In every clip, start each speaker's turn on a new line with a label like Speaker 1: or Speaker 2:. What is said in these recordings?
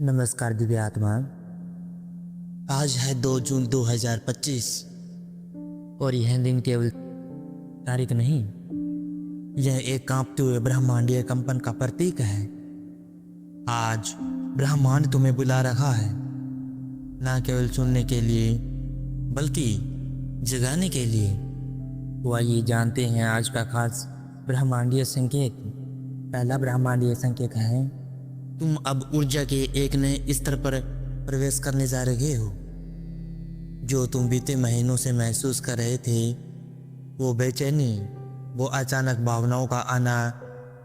Speaker 1: नमस्कार दिव्य आत्मा।
Speaker 2: आज है 2 जून 2025
Speaker 1: और यह दिन केवल तारीख नहीं,
Speaker 2: यह एक कांपते हुए ब्रह्मांडीय कंपन का प्रतीक है। आज ब्रह्मांड तुम्हें बुला रहा है, ना केवल सुनने के लिए बल्कि जगाने के लिए।
Speaker 1: तो आइए जानते हैं आज का खास ब्रह्मांडीय संकेत। पहला ब्रह्मांडीय संकेत है,
Speaker 2: तुम अब ऊर्जा के एक नए स्तर पर प्रवेश करने जा रहे हो। जो तुम बीते महीनों से महसूस कर रहे थे, वो बेचैनी, वो अचानक भावनाओं का आना,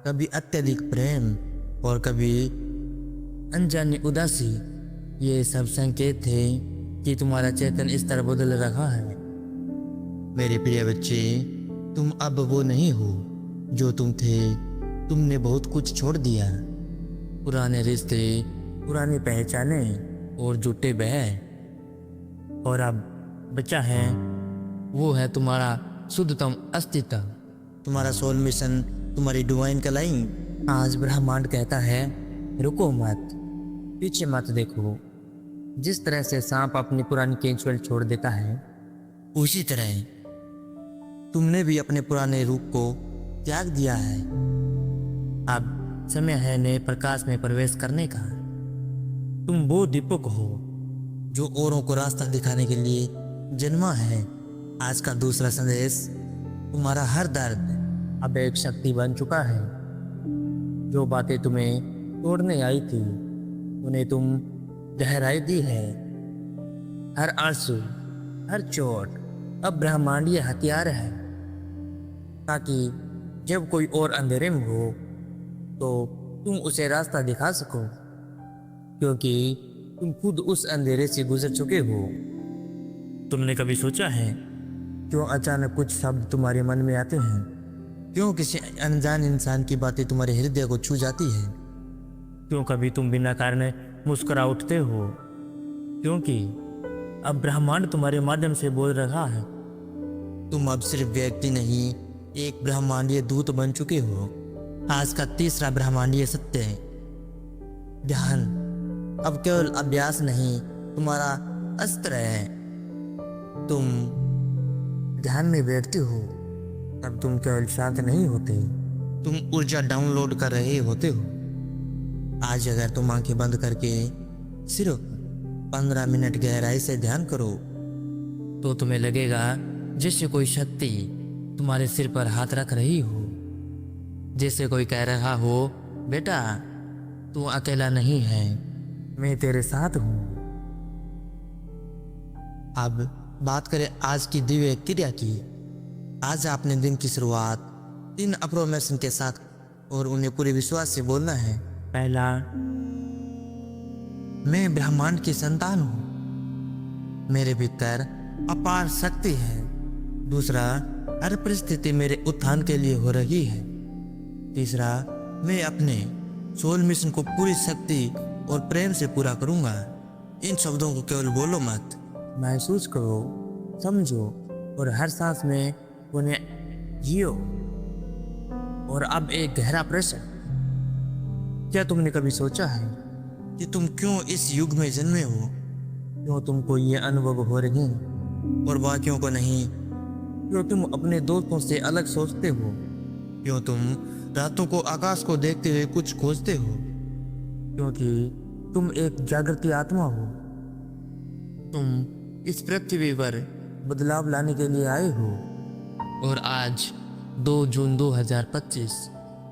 Speaker 2: कभी अत्यधिक प्रेम और कभी
Speaker 1: अनजानी उदासी, ये सब संकेत थे कि तुम्हारा चेतन स्तर बदल रहा है।
Speaker 2: मेरे प्रिय बच्चे, तुम अब वो नहीं हो जो तुम थे। तुमने बहुत कुछ छोड़ दिया।
Speaker 1: पुराने रिश्ते, पुरानी पहचाने और झूठे बह, और अब बचा है वो है तुम्हारा शुद्धतम अस्तित्व,
Speaker 2: तुम्हारा सोल मिशन, तुम्हारी डिवाइन कलाई।
Speaker 1: आज ब्रह्मांड कहता है, रुको मत, पीछे मत देखो। जिस तरह से सांप अपनी पुरानी केंचुएल छोड़ देता है,
Speaker 2: उसी तरह तुमने भी अपने पुराने रूप को त्याग दिया है।
Speaker 1: अब समय है नए प्रकाश में प्रवेश करने का। तुम वो दीपक हो
Speaker 2: जो औरों को रास्ता दिखाने के लिए जन्मा है। आज का दूसरा संदेश, तुम्हारा हर दर्द
Speaker 1: अब एक शक्ति बन चुका है। जो बातें तुम्हें तोड़ने आई थी, उन्हें तुम गहराई दी है। हर आंसू, हर चोट अब ब्रह्मांडीय हथियार है, ताकि जब कोई और अंधेरे में हो तो तुम उसे रास्ता दिखा सको, क्योंकि तुम खुद उस अंधेरे से गुजर चुके हो। तुमने कभी सोचा है क्यों अचानक कुछ शब्द तुम्हारे मन में आते हैं?
Speaker 2: क्यों किसी अनजान इंसान की बातें तुम्हारे हृदय को छू जाती है?
Speaker 1: क्यों कभी तुम बिना कारण मुस्कुरा उठते हो? क्योंकि अब ब्रह्मांड तुम्हारे माध्यम से बोल रहा है।
Speaker 2: तुम अब सिर्फ व्यक्ति नहीं, एक ब्रह्मांडीय दूत बन चुके हो। आज का तीसरा ब्रह्मांडीय सत्य है, ध्यान अब केवल अभ्यास नहीं, तुम्हारा अस्त्र है। तुम
Speaker 1: ध्यान में बैठते हो तब तुम केवल शांत नहीं होते,
Speaker 2: तुम ऊर्जा डाउनलोड कर रहे होते हो। आज अगर तुम आंखें बंद करके सिर्फ 15 मिनट गहराई से ध्यान करो,
Speaker 1: तो तुम्हें लगेगा जैसे कोई शक्ति तुम्हारे सिर पर हाथ रख रही हो। जैसे कोई कह रहा हो, बेटा तू अकेला नहीं है, मैं तेरे साथ हूँ।
Speaker 2: अब बात करें आज की दिव्य क्रिया की। आज आपने दिन की शुरुआत 3 अफर्मेशन के साथ और उन्हें पूरे विश्वास से बोलना है।
Speaker 1: पहला,
Speaker 2: मैं ब्रह्मांड की संतान हूँ, मेरे भीतर अपार शक्ति है। दूसरा, हर परिस्थिति मेरे उत्थान के लिए हो रही है। तीसरा, मैं अपने सोल मिशन को पूरी शक्ति और प्रेम से पूरा करूंगा। इन शब्दों को केवल बोलो मत,
Speaker 1: महसूस करो, समझो और हर सांस में उन्हें जियो। और अब एक गहरा प्रश्न, क्या तुमने कभी सोचा है
Speaker 2: कि तुम क्यों इस युग में जन्मे हो?
Speaker 1: क्यों तुमको ये अनुभव हो रहे हैं
Speaker 2: और बाकियों को नहीं?
Speaker 1: क्यों तुम अपने दोस्तों से अलग सोचते हो?
Speaker 2: क्यों तुम रातों को आकाश को देखते हुए कुछ खोजते हो?
Speaker 1: क्योंकि तुम एक जागृति आत्मा हो। तुम इस पृथ्वी पर बदलाव लाने के लिए आए हो। और आज 2 जून 2025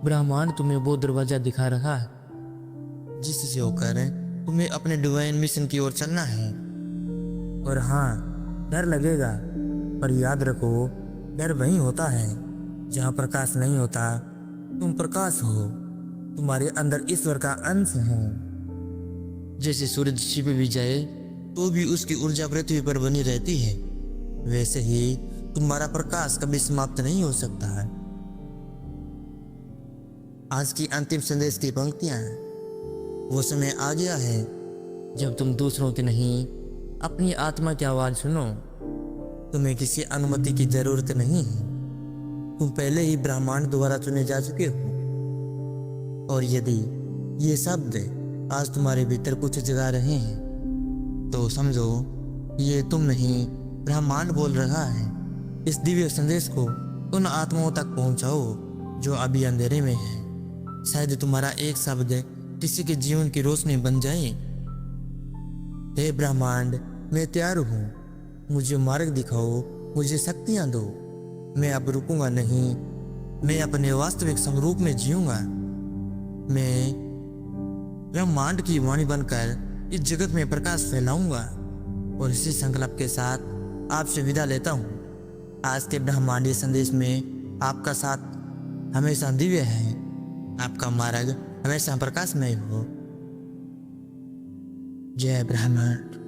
Speaker 1: ब्रह्मांड तुम्हें वो दरवाजा दिखा रहा है
Speaker 2: जिससे होकर तुम्हें अपने डिवाइन मिशन की ओर चलना है।
Speaker 1: और हाँ, डर लगेगा, पर याद रखो, डर वहीं होता है जहाँ प्रकाश नहीं होता। तुम प्रकाश हो, तुम्हारे अंदर ईश्वर का अंश है।
Speaker 2: जैसे सूरज छिप भी जाए तो भी उसकी ऊर्जा पृथ्वी पर बनी रहती है, वैसे ही तुम्हारा प्रकाश कभी समाप्त नहीं हो सकता है। आज की अंतिम संदेश की पंक्तियां, वो समय आ गया है
Speaker 1: जब तुम दूसरों की नहीं, अपनी आत्मा की आवाज सुनो।
Speaker 2: तुम्हें किसी अनुमति की जरूरत नहीं है। तुम पहले ही ब्रह्मांड द्वारा चुने जा चुके हो। और यदि ये शब्द आज तुम्हारे भीतर कुछ जगा रहे हैं, तो समझो ये तुम नहीं, ब्रह्मांड बोल रहा है। इस दिव्य संदेश को उन आत्माओं तक पहुंचाओ जो अभी अंधेरे में है। शायद तुम्हारा एक शब्द किसी के जीवन की रोशनी बन जाए। हे ब्रह्मांड, मैं तैयार हूँ, मुझे मार्ग दिखाओ, मुझे शक्तियाँ दो। मैं अब रुकूंगा नहीं, मैं अपने वास्तविक स्वरूप में जीऊंगा। मैं ब्रह्मांड की वाणी बनकर इस जगत में प्रकाश फैलाऊंगा। और इसी संकल्प के साथ आपसे विदा लेता हूँ। आज के ब्रह्मांडीय संदेश में आपका साथ हमेशा दिव्य है, आपका मार्ग हमेशा प्रकाशमय हो। जय ब्रह्मांड।